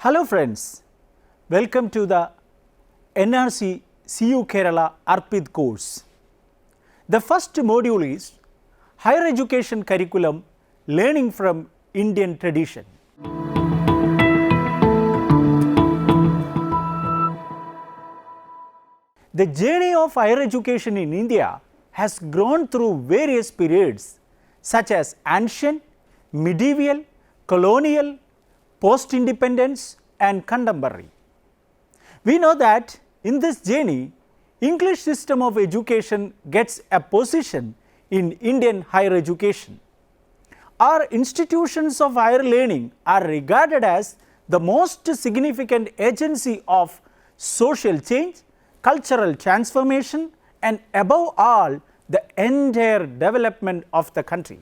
Hello friends, welcome to the NRC CU Kerala ARPID course. The first module is Higher Education Curriculum Learning from Indian Tradition. The journey of higher education in India has grown through various periods such as ancient, medieval, colonial, post-independence and contemporary. We know that in this journey, English system of education gets a position in Indian higher education. Our institutions of higher learning are regarded as the most significant agency of social change, cultural transformation and above all the entire development of the country.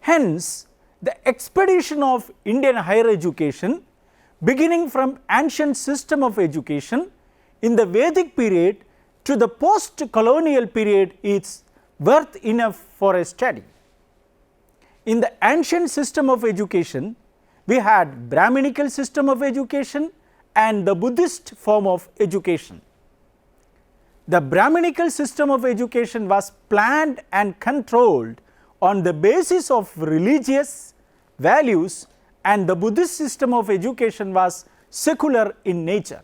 Hence, the expedition of Indian higher education beginning from ancient system of education in the Vedic period to the post-colonial period is worth enough for a study. In the ancient system of education, we had Brahminical system of education and the Buddhist form of education. The Brahminical system of education was planned and controlled on the basis of religious values, and the Buddhist system of education was secular in nature.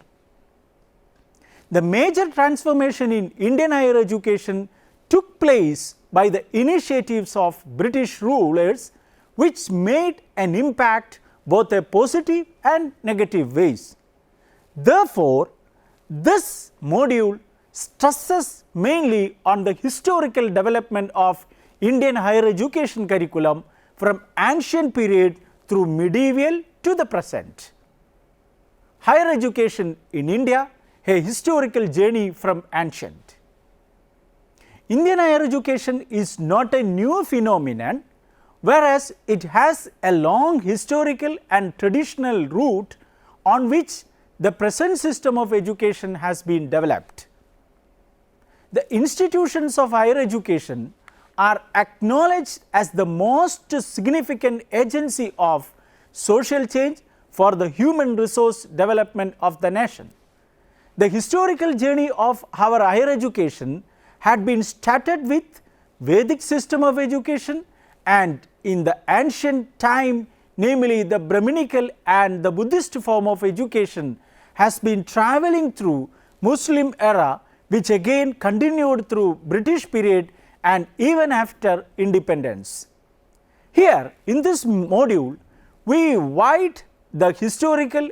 The major transformation in Indian higher education took place by the initiatives of British rulers, which made an impact both a positive and negative ways. Therefore, this module stresses mainly on the historical development of Indian higher education curriculum from ancient period through medieval to the present. Higher education in India, a historical journey from ancient. Indian higher education is not a new phenomenon, whereas it has a long historical and traditional root on which the present system of education has been developed. The institutions of higher education are acknowledged as the most significant agency of social change for the human resource development of the nation. The historical journey of our higher education had been started with Vedic system of education, and in the ancient time, namely the Brahminical and the Buddhist form of education, has been travelling through Muslim era, which again continued through British period and even after independence. Here in this module, we write the historical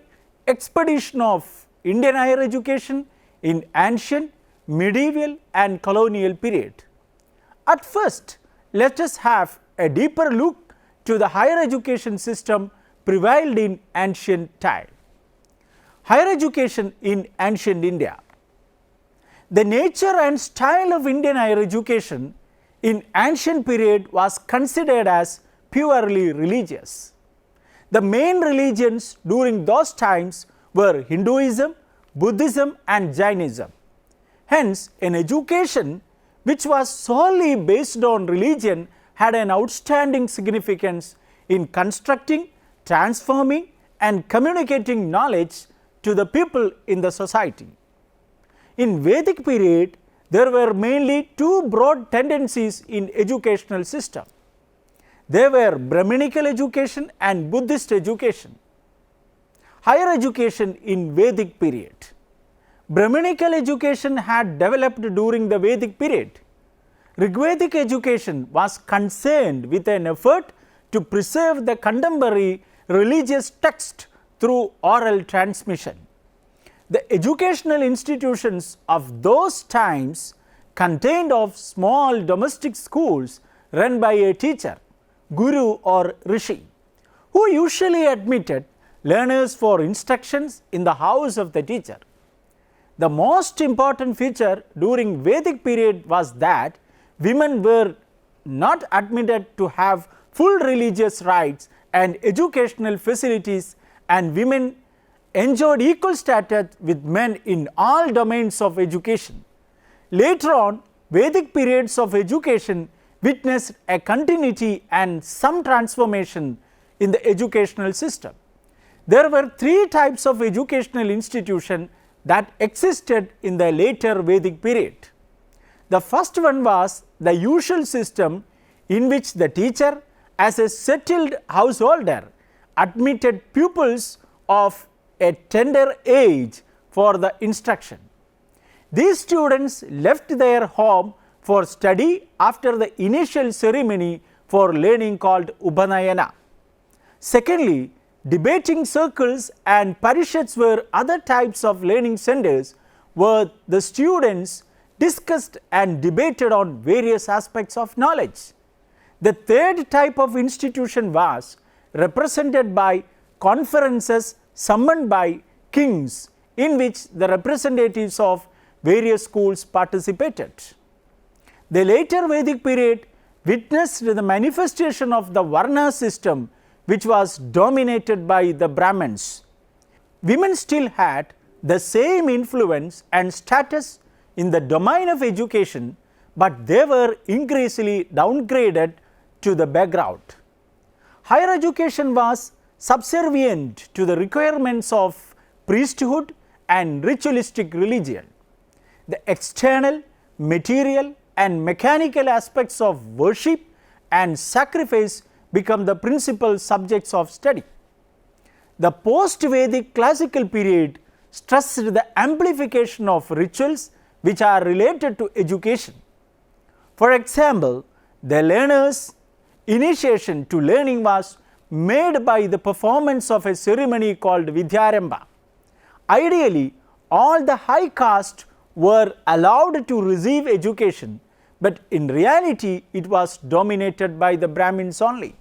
expedition of Indian higher education in ancient, medieval and colonial period. At first, let us have a deeper look to the higher education system prevailed in ancient time. Higher education in ancient India. The nature and style of Indian higher education in ancient period was considered as purely religious. The main religions during those times were Hinduism, Buddhism and Jainism. Hence, an education which was solely based on religion had an outstanding significance in constructing, transforming and communicating knowledge to the people in the society. In Vedic period, there were mainly two broad tendencies in educational system. They were Brahminical education and Buddhist education. Higher education in Vedic period. Brahminical education had developed during the Vedic period. Rigvedic education was concerned with an effort to preserve the contemporary religious text through oral transmission. The educational institutions of those times contained of small domestic schools run by a teacher, guru or rishi, who usually admitted learners for instructions in the house of the teacher. The most important feature during Vedic period was that women were not admitted to have full religious rights and educational facilities, and women enjoyed equal status with men in all domains of education. Later on, Vedic periods of education witnessed a continuity and some transformation in the educational system. There were three types of educational institution that existed in the later Vedic period. The first one was the usual system in which the teacher, as a settled householder, admitted pupils of a tender age for the instruction. These students left their home for study after the initial ceremony for learning called Upanayana. Secondly, debating circles and parishads were other types of learning centers where the students discussed and debated on various aspects of knowledge. The third type of institution was represented by conferences summoned by kings, in which the representatives of various schools participated. The later Vedic period witnessed the manifestation of the Varna system, which was dominated by the Brahmins. Women still had the same influence and status in the domain of education, but they were increasingly downgraded to the background. Higher education was subservient to the requirements of priesthood and ritualistic religion. The external, material and mechanical aspects of worship and sacrifice become the principal subjects of study. The post-Vedic classical period stressed the amplification of rituals which are related to education. For example, the learner's initiation to learning was made by the performance of a ceremony called Vidyarambha. Ideally, all the high caste were allowed to receive education, but in reality it was dominated by the Brahmins only.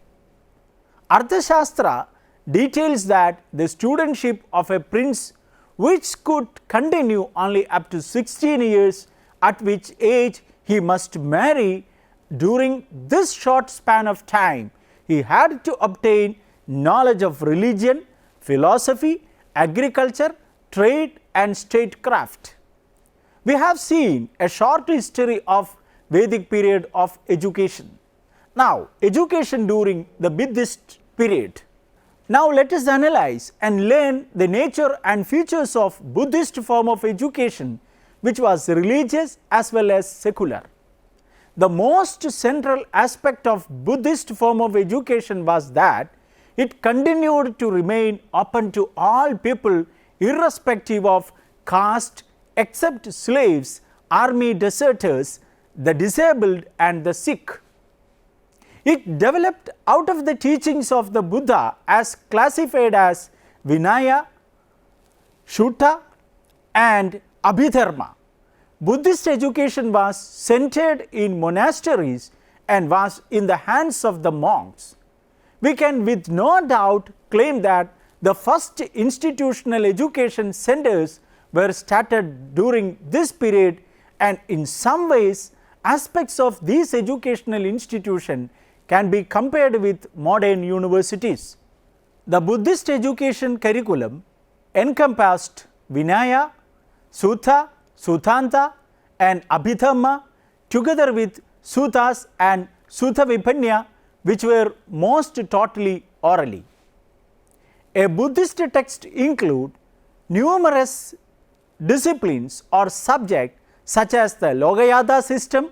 Arthashastra details that the studentship of a prince, which could continue only up to 16 years, at which age he must marry. During this short span of time, he had to obtain knowledge of religion, philosophy, agriculture, trade and statecraft. We have seen a short history of Vedic period of education. Now, education during the Buddhist period. Now, let us analyze and learn the nature and features of Buddhist form of education, which was religious as well as secular. The most central aspect of Buddhist form of education was that it continued to remain open to all people irrespective of caste, except slaves, army deserters, the disabled and the sick. It developed out of the teachings of the Buddha as classified as Vinaya, Shuddha and Abhidharma. Buddhist education was centered in monasteries and was in the hands of the monks. We can with no doubt claim that the first institutional education centers were started during this period, and in some ways aspects of these educational institutions can be compared with modern universities. The Buddhist education curriculum encompassed Vinaya, Sutta, Sutanta and Abhidhamma, together with Suttas and Sutta Vipanya, which were most totally orally. A Buddhist text include numerous disciplines or subjects such as the Logayada system,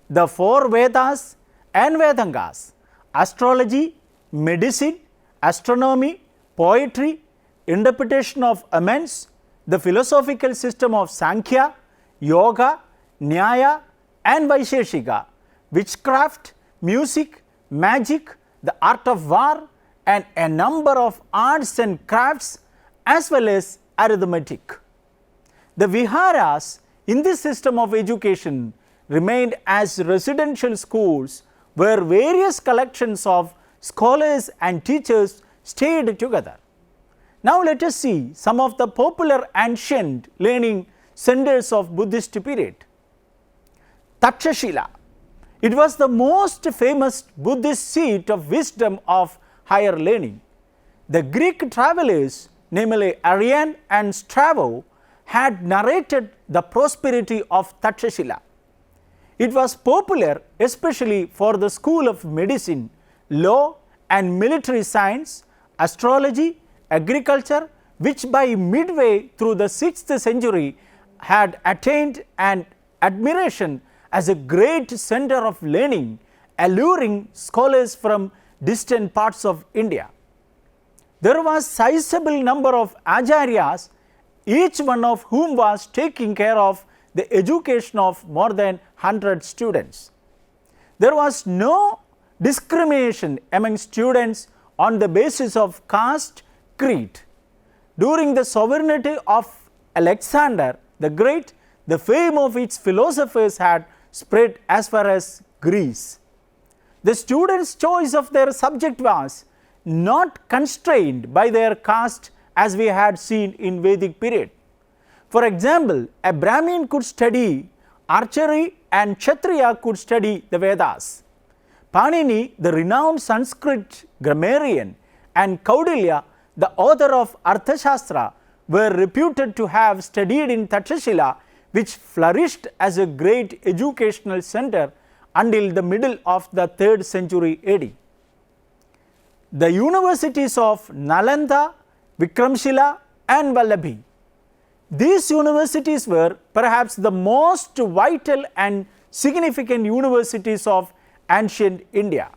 the four Vedas and Vedangas, astrology, medicine, astronomy, poetry, interpretation of omens, the philosophical system of Sankhya, Yoga, Nyaya and Vaisheshika, witchcraft, music, magic, the art of war and a number of arts and crafts as well as arithmetic. The viharas in this system of education remained as residential schools where various collections of scholars and teachers stayed together. Now, let us see some of the popular ancient learning centers of Buddhist period. Takshashila. It was the most famous Buddhist seat of wisdom of higher learning. The Greek travelers, namely Arrian and Strabo, had narrated the prosperity of Takshashila. It was popular especially for the school of medicine, law and military science, astrology agriculture, which by midway through the 6th century had attained an admiration as a great center of learning, alluring scholars from distant parts of India. There was sizable number of acharyas, each one of whom was taking care of the education of more than 100 students. There was no discrimination among students on the basis of caste, creed. During the sovereignty of Alexander the Great, the fame of its philosophers had spread as far as Greece. The students' choice of their subject was not constrained by their caste, as we had seen in Vedic period. For example, a Brahmin could study archery and Kshatriya could study the Vedas. Panini, the renowned Sanskrit grammarian, and Kaudilya, the author of Arthashastra, were reputed to have studied in Takshashila, which flourished as a great educational center until the middle of the 3rd century AD. The universities of Nalanda, Vikramshila and Vallabhi. These universities were perhaps the most vital and significant universities of ancient India.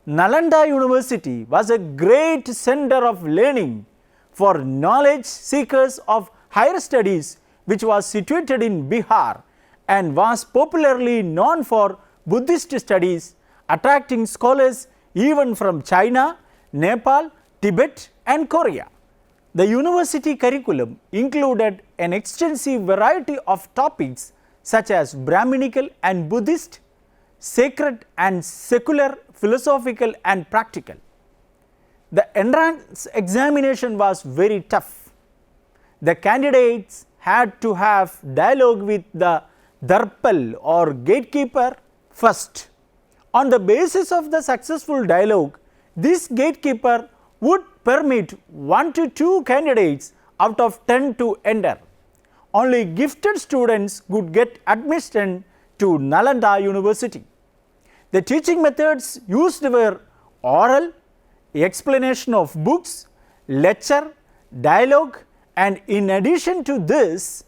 Nalanda University was a great center of learning for knowledge seekers of higher studies, which was situated in Bihar and was popularly known for Buddhist studies, attracting scholars even from China, Nepal, Tibet and Korea. The university curriculum included an extensive variety of topics such as Brahminical and Buddhist, sacred and secular, philosophical and practical. The entrance examination was very tough. The candidates had to have dialogue with the Darpal or gatekeeper first. On the basis of the successful dialogue, this gatekeeper would permit 1 to 2 candidates out of 10 to enter. Only gifted students could get admission to Nalanda University. The teaching methods used were oral, explanation of books, lecture, dialogue, and in addition to this,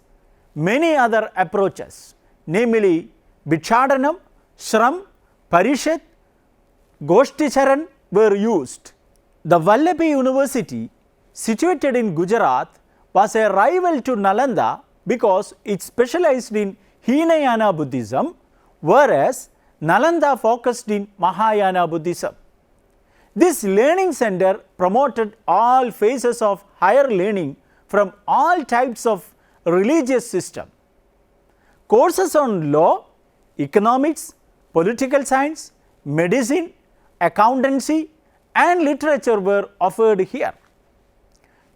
many other approaches, namely Bhikshadanam, Shram, Parishad, Goshticharan were used. The Vallabhi University, situated in Gujarat, was a rival to Nalanda because it specialized in Hinayana Buddhism, whereas Nalanda focused in Mahayana Buddhism. This learning center promoted all phases of higher learning from all types of religious system. Courses on law, economics, political science, medicine, accountancy and literature were offered here.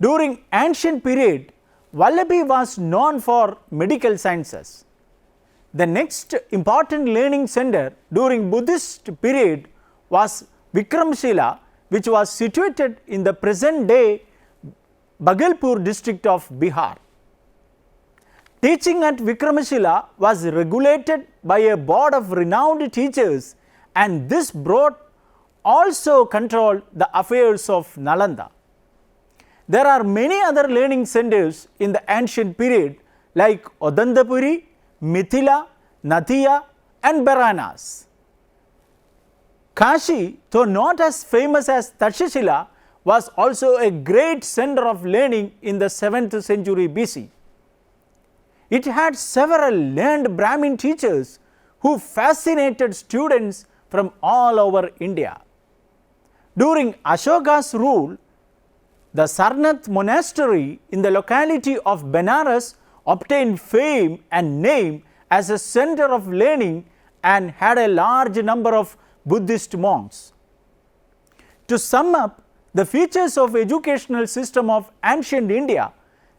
During ancient period, Vallabhi was known for medical sciences. The next important learning center during Buddhist period was Vikramshila, which was situated in the present day Bhagalpur district of Bihar. Teaching at Vikramshila was regulated by a board of renowned teachers, and this board also controlled the affairs of Nalanda. There are many other learning centers in the ancient period like Odandapuri, Mithila, Nathia and Baranas. Kashi, though not as famous as Takshashila, was also a great center of learning in the 7th century BC. It had several learned Brahmin teachers who fascinated students from all over India. During Ashoka's rule, the Sarnath monastery in the locality of Benares obtained fame and name as a center of learning and had a large number of Buddhist monks. To sum up the features of educational system of ancient India,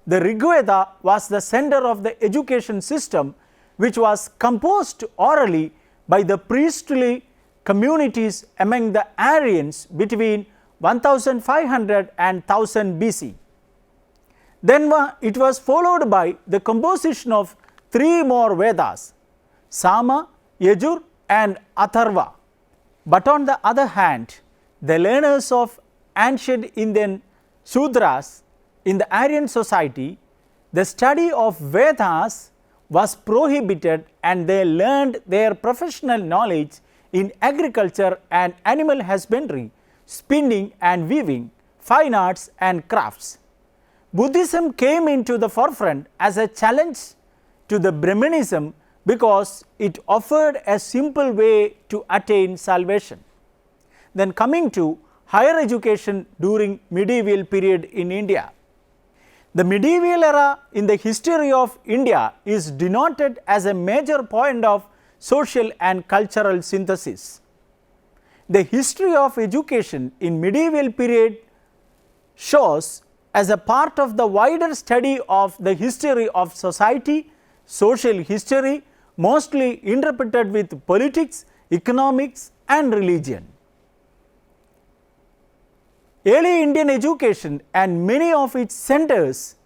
the Rigveda was the center of the education system, which was composed orally by the priestly communities among the Aryans between 1500 and 1000 BC. Then it was followed by the composition of 3 more Vedas, Sama, Yajur and Atharva. But on the other hand, the learners of ancient Indian Sudras, in the Aryan society, the study of Vedas was prohibited and they learned their professional knowledge in agriculture and animal husbandry, spinning and weaving, fine arts and crafts. Buddhism came into the forefront as a challenge to the Brahmanism because it offered a simple way to attain salvation. Then coming to higher education during medieval period in India. The medieval era in the history of India is denoted as a major point of social and cultural synthesis. The history of education in medieval period shows as a part of the wider study of the history of society, social history, mostly interpreted with politics, economics and religion. Early Indian education and many of its centers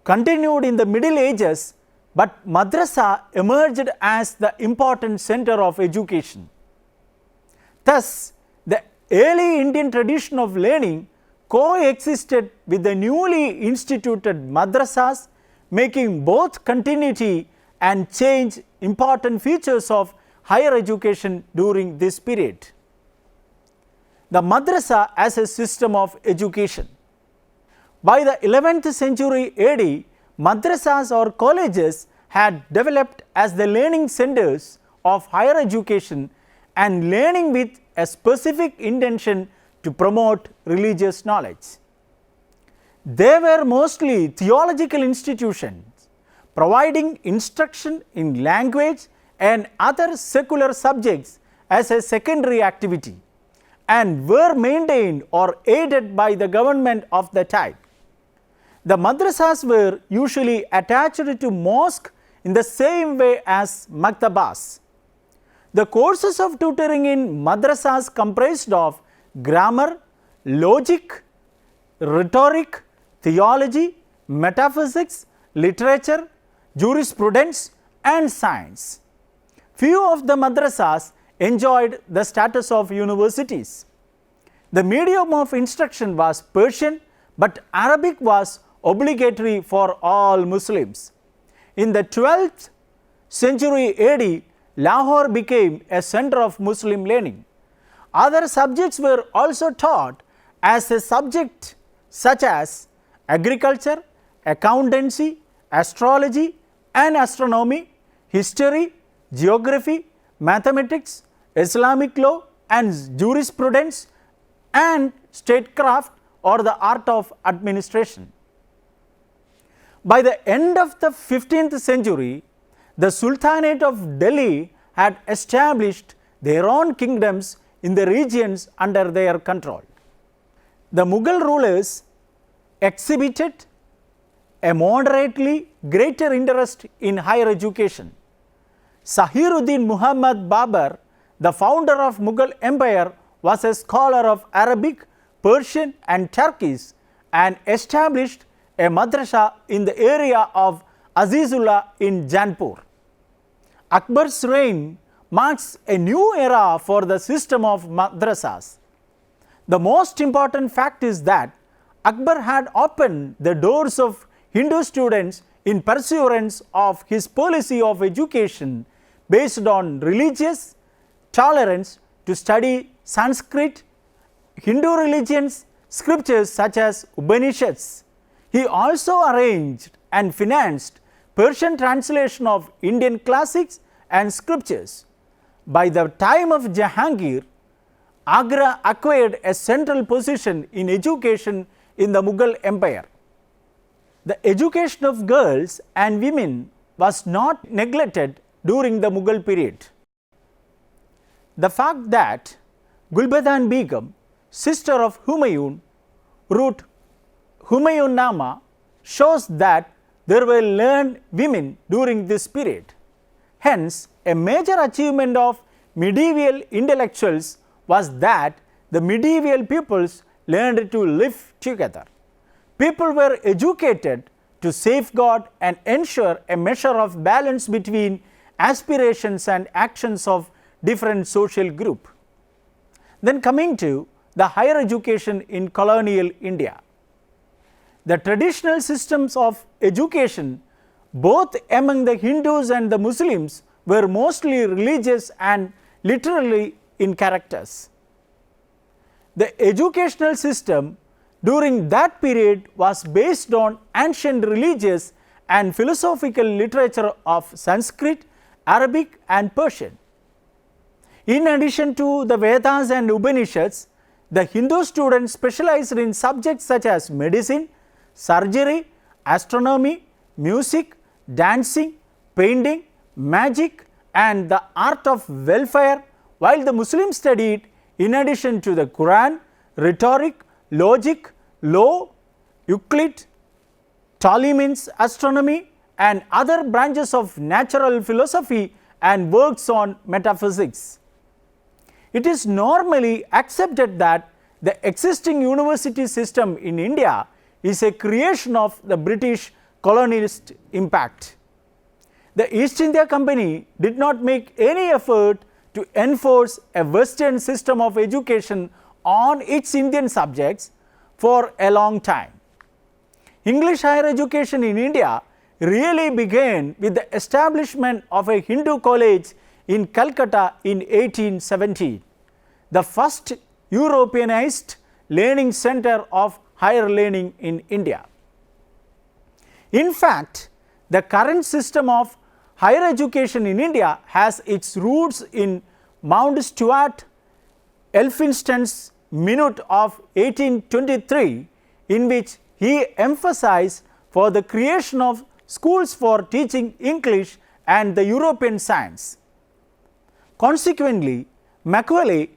continued in the Middle Ages, but Madrasah emerged as the important center of education. Thus, the early Indian tradition of learning coexisted with the newly instituted madrasas, making both continuity and change important features of higher education during this period. The madrasa as a system of education. By the 11th century AD, madrasas or colleges had developed as the learning centers of higher education and learning with a specific intention to promote religious knowledge. They were mostly theological institutions, providing instruction in language and other secular subjects as a secondary activity, and were maintained or aided by the government of the time. The madrasas were usually attached to mosque in the same way as maktabas. The courses of tutoring in madrasas comprised of grammar, logic, rhetoric, theology, metaphysics, literature, jurisprudence and science. Few of the madrasas enjoyed the status of universities. The medium of instruction was Persian, but Arabic was obligatory for all Muslims. In the 12th century AD, Lahore became a center of Muslim learning. Other subjects were also taught as a subject such as agriculture, accountancy, astrology and astronomy, history, geography, mathematics, Islamic law and jurisprudence and statecraft or the art of administration. By the end of the 15th century, the Sultanate of Delhi had established their own kingdoms in the regions under their control. The Mughal rulers exhibited a moderately greater interest in higher education. Zahiruddin Muhammad Babur, the founder of Mughal Empire, was a scholar of Arabic, Persian and Turkish and established a madrasa in the area of Azizullah in Jaipur. Akbar's reign marks a new era for the system of madrasas. The most important fact is that Akbar had opened the doors of Hindu students in pursuance of his policy of education based on religious tolerance to study Sanskrit, Hindu religions, scriptures such as Upanishads. He also arranged and financed Persian translation of Indian classics and scriptures. By the time of Jahangir, Agra acquired a central position in education in the Mughal Empire. The education of girls and women was not neglected during the Mughal period. The fact that Gulbadan Begum, sister of Humayun, wrote Humayun Nama shows that there were learned women during this period. Hence, a major achievement of medieval intellectuals was that the medieval peoples learned to live together. People were educated to safeguard and ensure a measure of balance between aspirations and actions of different social group. Then coming to the higher education in colonial India. The traditional systems of education, both among the Hindus and the Muslims, were mostly religious and literary in characters. The educational system during that period was based on ancient religious and philosophical literature of Sanskrit, Arabic and Persian. In addition to the Vedas and Upanishads, the Hindu students specialized in subjects such as medicine, surgery, astronomy, music, dancing, painting, magic and the art of welfare, while the Muslims studied, in addition to the Quran, rhetoric, logic, law, Euclid, Ptolemy's astronomy and other branches of natural philosophy and works on metaphysics. It is normally accepted that the existing university system in India is a creation of the British colonialist impact. The East India Company did not make any effort to enforce a Western system of education on its Indian subjects for a long time. English higher education in India really began with the establishment of a Hindu college in Calcutta in 1817, the first Europeanized learning center of higher learning in India. In fact, the current system of higher education in India has its roots in Mount Stuart Elphinstone's Minute of 1823, in which he emphasized for the creation of schools for teaching English and the European science. Consequently, Macaulay,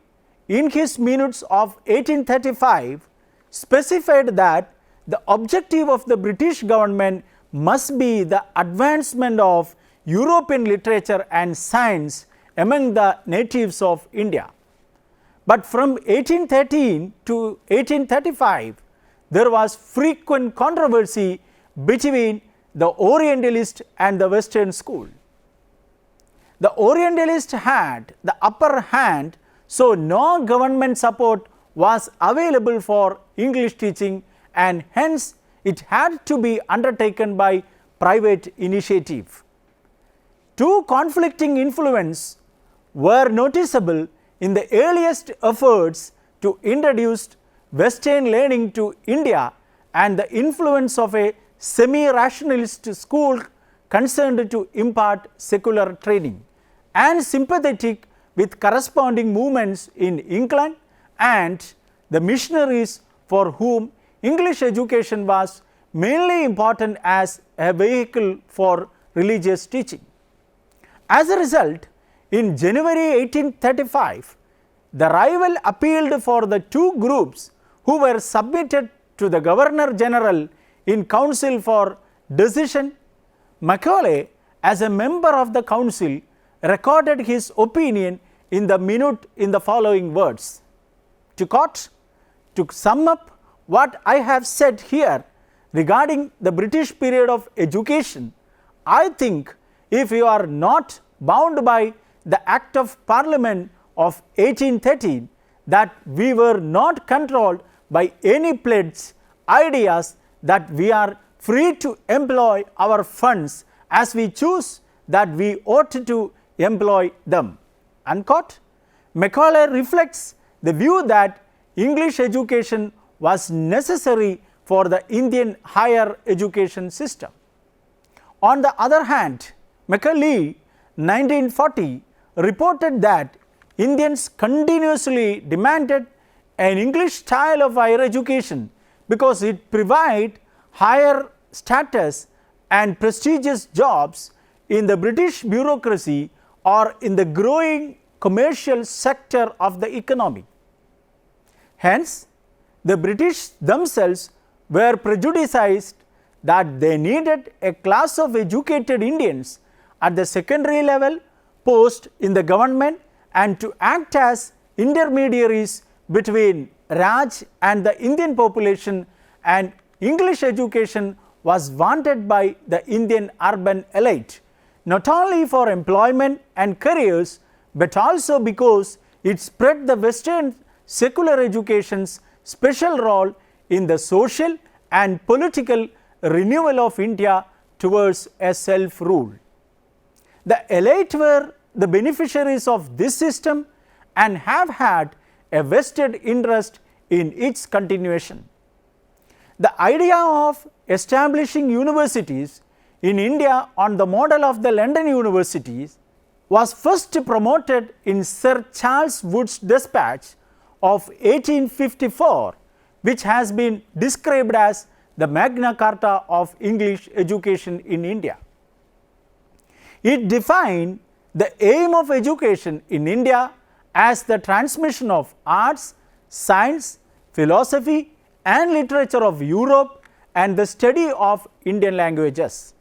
in his Minutes of 1835, specified that the objective of the British government must be the advancement of European literature and science among the natives of India. But from 1813 to 1835, there was frequent controversy between the Orientalist and the Western school. The Orientalist had the upper hand, so no government support was available for English teaching and hence it had to be undertaken by private initiative. Two conflicting influences were noticeable in the earliest efforts to introduce Western learning to India and the influence of a semi-rationalist school concerned to impart secular training and sympathetic with corresponding movements in England and the missionaries for whom English education was mainly important as a vehicle for religious teaching. As a result, in January 1835, the rival appealed for the two groups who were submitted to the Governor General in council for decision. Macaulay, as a member of the council, recorded his opinion in the Minute in the following words. To sum up what I have said here regarding the British period of education, I think if you are not bound by the Act of Parliament of 1813, that we were not controlled by any pledge ideas, that we are free to employ our funds as we choose, that we ought to employ them. Unquote. Macaulay reflects the view that English education was necessary for the Indian higher education system. On the other hand, Macaulay, 1940, reported that Indians continuously demanded an English style of higher education because it provided higher status and prestigious jobs in the British bureaucracy or in the growing commercial sector of the economy. Hence, the British themselves were prejudiced that they needed a class of educated Indians at the secondary level, post in the government, and to act as intermediaries between Raj and the Indian population, and English education was wanted by the Indian urban elite, not only for employment and careers, but also because it spread the Western secular education's special role in the social and political renewal of India towards a self-rule. The elite were the beneficiaries of this system and have had a vested interest in its continuation. The idea of establishing universities in India on the model of the London universities was first promoted in Sir Charles Wood's dispatch of 1854, which has been described as the Magna Carta of English education in India. It defined the aim of education in India as the transmission of arts, science, philosophy and literature of Europe and the study of Indian languages.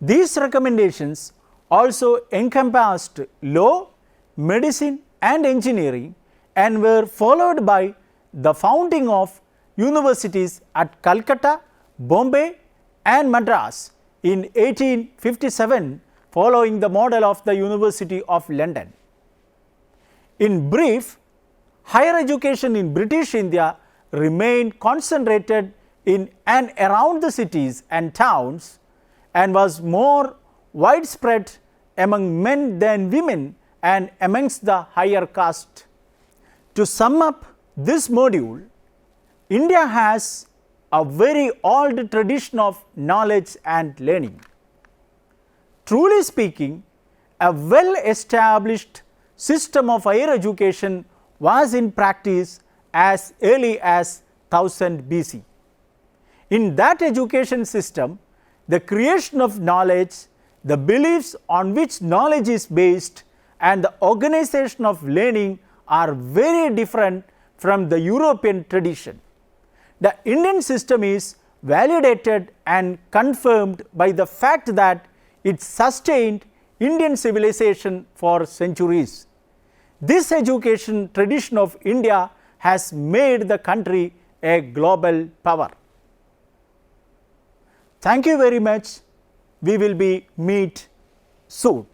These recommendations also encompassed law, medicine and engineering and were followed by the founding of universities at Calcutta, Bombay and Madras in 1857 following the model of the University of London. In brief, higher education in British India remained concentrated in and around the cities and towns and was more widespread among men than women and amongst the higher caste. To sum up this module, India has a very old tradition of knowledge and learning. Truly speaking, a well-established system of higher education was in practice as early as 1000 BC. In that education system, the creation of knowledge, the beliefs on which knowledge is based, and the organization of learning are very different from the European tradition. The Indian system is validated and confirmed by the fact that it sustained Indian civilization for centuries. This education tradition of India has made the country a global power. Thank you very much. We will meet soon.